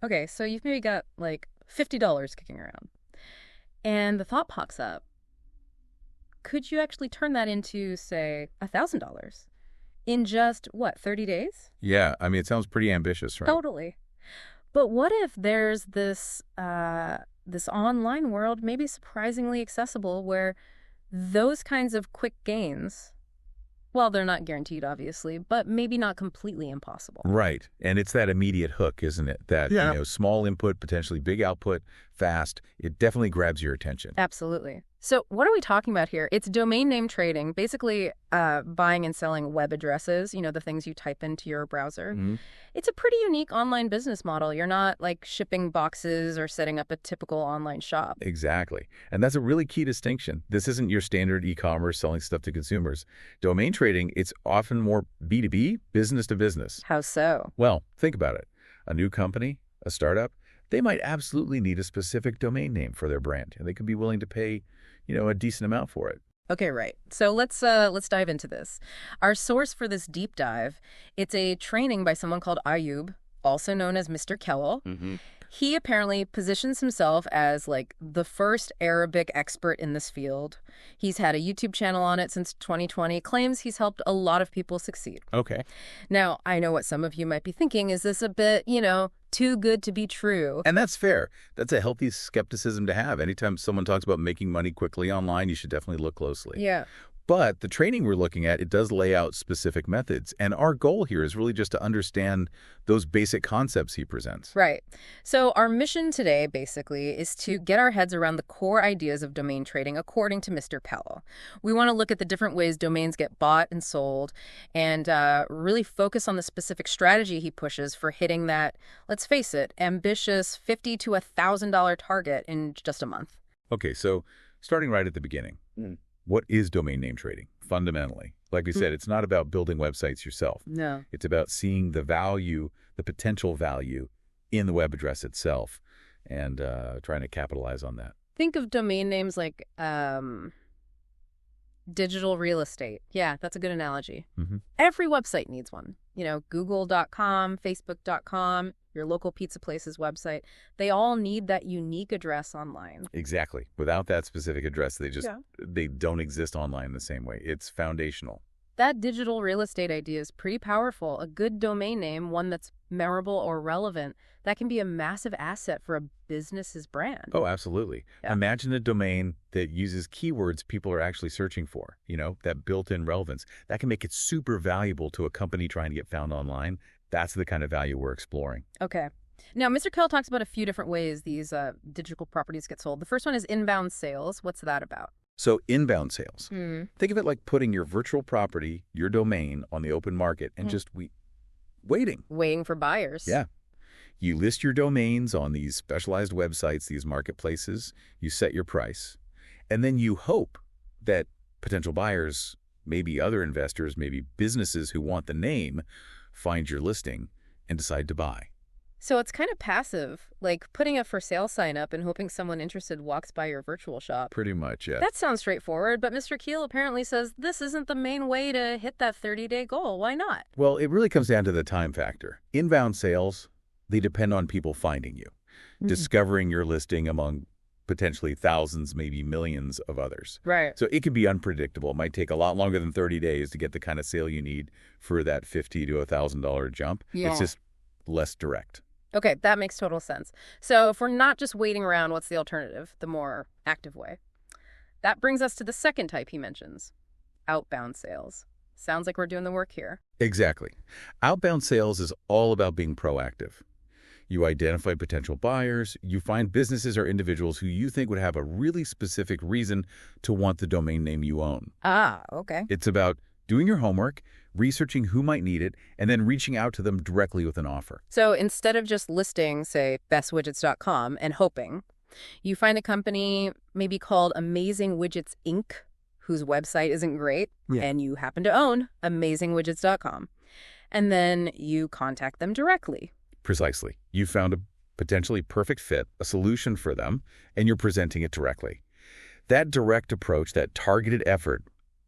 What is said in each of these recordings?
Okay, so you've maybe got like $50 kicking around. And the thought pops up, could you actually turn that into, say, $1,000 in just, what, 30 days? Yeah, I mean, it sounds pretty ambitious, right? Totally. But what if there's this online world, maybe surprisingly accessible, where those kinds of quick gains, well, they're not guaranteed, obviously, but maybe not completely impossible. Right. And it's that immediate hook, isn't it? That, Yeah. small input, potentially big output, fast. It definitely grabs your attention. Absolutely. So what are we talking about here? It's domain name trading, basically buying and selling web addresses, the things you type into your browser. Mhm. It's a pretty unique online business model. You're not like shipping boxes or setting up a typical online shop. Exactly. And that's a really key distinction. This isn't your standard e-commerce selling stuff to consumers. Domain trading, it's often more B2B, business to business. How so? Well, think about it. A new company, a startup, they might absolutely need a specific domain name for their brand, and they could be willing to pay, a decent amount for it. Okay, right. So let's dive into this. Our source for this deep dive, it's a training by someone called Ayub, also known as Mr. Kellel. Mm-hmm. He apparently positions himself as like the first Arabic expert in this field. He's had a YouTube channel on it since 2020, claims he's helped a lot of people succeed. Okay. Now, I know what some of you might be thinking, is this a bit, too good to be true? And that's fair. That's a healthy skepticism to have. Anytime someone talks about making money quickly online, you should definitely look closely. Yeah. But the training we're looking at, it does lay out specific methods. And our goal here is really just to understand those basic concepts he presents. Right. So our mission today, basically, is to get our heads around the core ideas of domain trading according to Mr. Kellel. We want to look at the different ways domains get bought and sold and really focus on the specific strategy he pushes for hitting that, let's face it, ambitious $50 to $1,000 target in just a month. Okay, so starting right at the beginning. What is domain name trading, fundamentally? Like we said, it's not about building websites yourself. No. It's about seeing the value, the potential value in the web address itself and trying to capitalize on that. Think of domain names like digital real estate. Yeah, that's a good analogy. Mm-hmm. Every website needs one. Google.com, Facebook.com, your local pizza place's website. They all need that unique address online. Exactly. Without that specific address, Yeah. they don't exist online the same way. It's foundational. That digital real estate idea is pretty powerful. A good domain name, one that's memorable or relevant, that can be a massive asset for a business's brand. Oh, absolutely. Yeah. Imagine a domain that uses keywords people are actually searching for, that built-in relevance. That can make it super valuable to a company trying to get found online. That's the kind of value we're exploring. Okay. Now, Mr. Kell talks about a few different ways these digital properties get sold. The first one is inbound sales. What's that about? So inbound sales. Think of it like putting your virtual property, your domain, on the open market and just waiting. Waiting for buyers. Yeah. You list your domains on these specialized websites, these marketplaces. You set your price. And then you hope that potential buyers, maybe other investors, maybe businesses who want the name, find your listing and decide to buy. So it's kind of passive, like putting a for sale sign up and hoping someone interested walks by your virtual shop. Pretty much, yeah. That sounds straightforward, but Mr. Keel apparently says this isn't the main way to hit that 30-day goal. Why not? Well, it really comes down to the time factor. Inbound sales, they depend on people finding you, discovering your listing among potentially thousands, maybe millions of others. Right. So it can be unpredictable. It might take a lot longer than 30 days to get the kind of sale you need for that $50 to $1,000 jump. Yeah. It's just less direct. Okay, that makes total sense. So if we're not just waiting around, what's the alternative, the more active way? That brings us to the second type he mentions, outbound sales. Sounds like we're doing the work here. Exactly. Outbound sales is all about being proactive. You identify potential buyers. You find businesses or individuals who you think would have a really specific reason to want the domain name you own. Ah, okay. It's about doing your homework, researching who might need it, and then reaching out to them directly with an offer. So instead of just listing, say, bestwidgets.com and hoping, you find a company maybe called Amazing Widgets Inc., whose website isn't great, and you happen to own amazingwidgets.com. And then you contact them directly. Precisely. You found a potentially perfect fit, a solution for them, and you're presenting it directly. That direct approach, that targeted effort,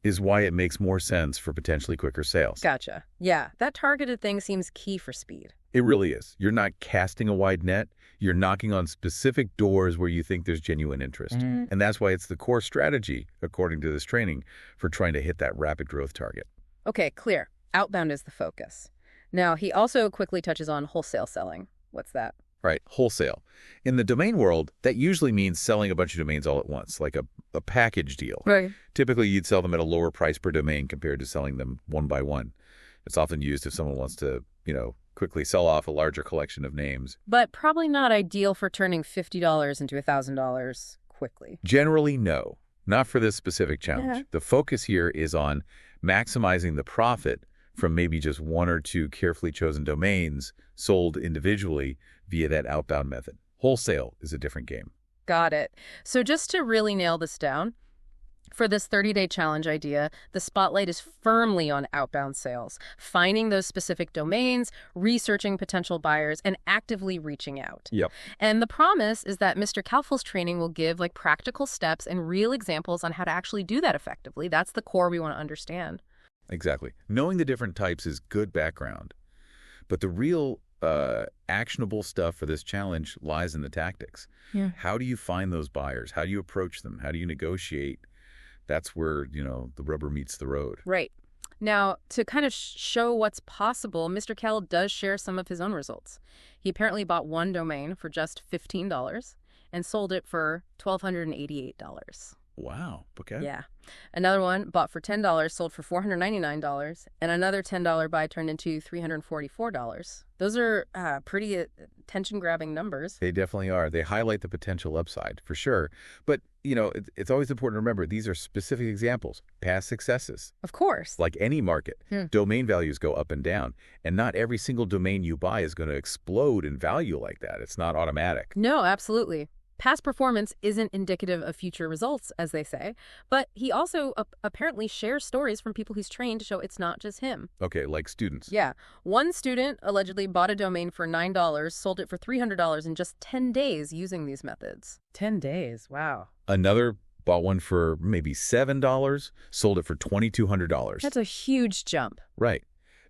is why it makes more sense for potentially quicker sales. Gotcha. Yeah, that targeted thing seems key for speed. It really is. You're not casting a wide net. You're knocking on specific doors where you think there's genuine interest. And that's why it's the core strategy, according to this training, for trying to hit that rapid growth target. Okay, clear. Outbound is the focus. Now, he also quickly touches on wholesale selling. What's that? Right, wholesale. In the domain world, that usually means selling a bunch of domains all at once, like a package deal. Right. Typically, you'd sell them at a lower price per domain compared to selling them one by one. It's often used if someone wants to, quickly sell off a larger collection of names. But probably not ideal for turning $50 into $1,000 quickly. Generally, no. Not for this specific challenge. Yeah. The focus here is on maximizing the profit from maybe just one or two carefully chosen domains sold individually via that outbound method. Wholesale is a different game. Got it. So just to really nail this down, for this 30-day challenge idea, the spotlight is firmly on outbound sales, finding those specific domains, researching potential buyers, and actively reaching out. Yep. And the promise is that Mr. Kalful's training will give practical steps and real examples on how to actually do that effectively. That's the core we want to understand. Exactly. Knowing the different types is good background. But the real actionable stuff for this challenge lies in the tactics. Yeah. How do you find those buyers? How do you approach them? How do you negotiate? That's where, the rubber meets the road. Right. Now, to kind of show what's possible, Mr. Kell does share some of his own results. He apparently bought one domain for just $15 and sold it for $1,288. Wow. Okay. Yeah. Another one bought for $10, sold for $499, and another $10 buy turned into $344. Those are pretty attention-grabbing numbers. They definitely are. They highlight the potential upside, for sure. But, it's always important to remember these are specific examples, past successes. Of course. Like any market, domain values go up and down, and not every single domain you buy is going to explode in value like that. It's not automatic. No, absolutely. Past performance isn't indicative of future results, as they say, but he also apparently shares stories from people he's trained to show it's not just him. Okay, like students. Yeah. One student allegedly bought a domain for $9, sold it for $300 in just 10 days using these methods. 10 days, wow. Another bought one for maybe $7, sold it for $2,200. That's a huge jump. Right.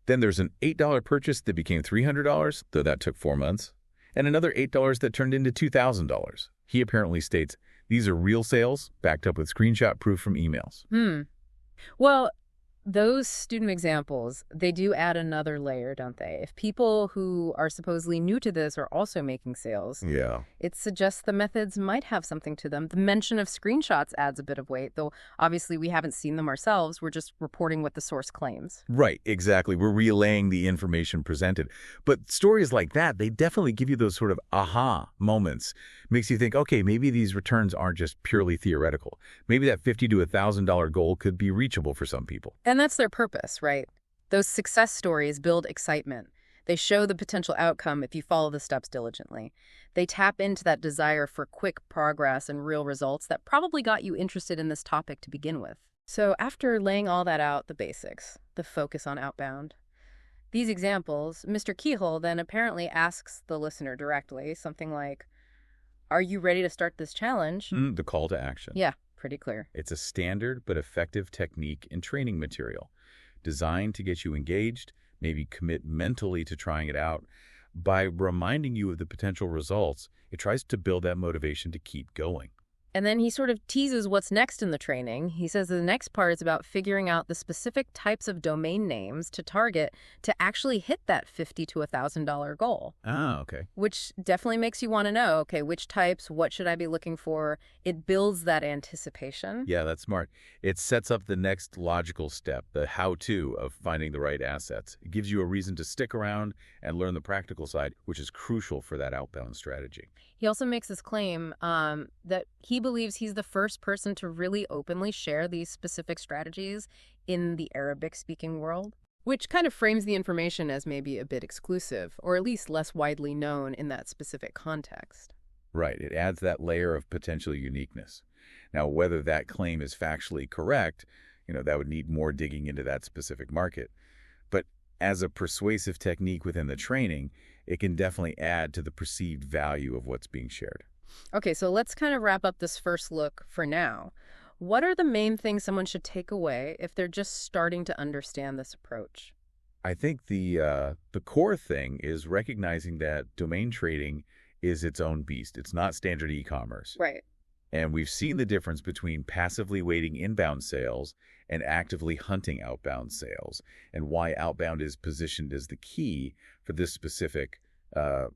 Then there's an $8 purchase that became $300, though that took 4 months, and another $8 that turned into $2,000. He apparently states these are real sales backed up with screenshot proof from emails. Well, those student examples, they do add another layer, don't they? If people who are supposedly new to this are also making sales, Yeah. it suggests the methods might have something to them. The mention of screenshots adds a bit of weight, though obviously we haven't seen them ourselves. We're just reporting what the source claims. Right, exactly. We're relaying the information presented. But stories like that, they definitely give you those sort of aha moments. Makes you think, okay, maybe these returns aren't just purely theoretical. Maybe that $50 to $1,000 goal could be reachable for some people. And that's their purpose, right? Those success stories build excitement. They show the potential outcome if you follow the steps diligently. They tap into that desire for quick progress and real results that probably got you interested in this topic to begin with. So after laying all that out, the basics, the focus on outbound, these examples, Mr. Keyhole then apparently asks the listener directly, something like, are you ready to start this challenge? The call to action. Yeah, pretty clear. It's a standard but effective technique and training material designed to get you engaged, maybe commit mentally to trying it out. By reminding you of the potential results, it tries to build that motivation to keep going. And then he sort of teases what's next in the training. He says the next part is about figuring out the specific types of domain names to target to actually hit that $50 to $1,000 goal. Ah, okay. Which definitely makes you want to know, okay, which types, what should I be looking for? It builds that anticipation. Yeah, that's smart. It sets up the next logical step, the how-to of finding the right assets. It gives you a reason to stick around and learn the practical side, which is crucial for that outbound strategy. He also makes this claim that he believes he's the first person to really openly share these specific strategies in the Arabic-speaking world, which kind of frames the information as maybe a bit exclusive, or at least less widely known in that specific context. Right. It adds that layer of potential uniqueness. Now, whether that claim is factually correct, that would need more digging into that specific market. But as a persuasive technique within the training, it can definitely add to the perceived value of what's being shared. Okay, so let's kind of wrap up this first look for now. What are the main things someone should take away if they're just starting to understand this approach? I think the core thing is recognizing that domain trading is its own beast. It's not standard e-commerce. Right. And we've seen the difference between passively waiting inbound sales and actively hunting outbound sales, and why outbound is positioned as the key for this specific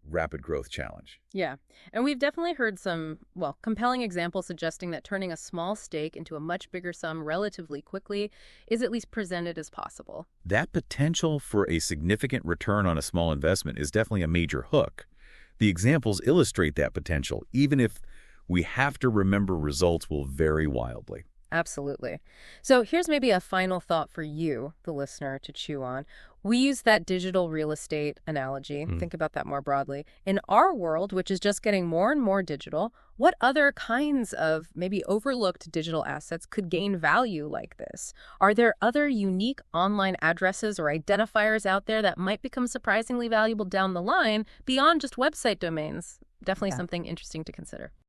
rapid growth challenge. Yeah. And we've definitely heard some, well, compelling examples suggesting that turning a small stake into a much bigger sum relatively quickly is at least presented as possible. That potential for a significant return on a small investment is definitely a major hook. The examples illustrate that potential, even if we have to remember results will vary wildly. Absolutely. So here's maybe a final thought for you, the listener, to chew on. We use that digital real estate analogy. Think about that more broadly. In our world, which is just getting more and more digital, what other kinds of maybe overlooked digital assets could gain value like this? Are there other unique online addresses or identifiers out there that might become surprisingly valuable down the line beyond just website domains? Definitely something interesting to consider.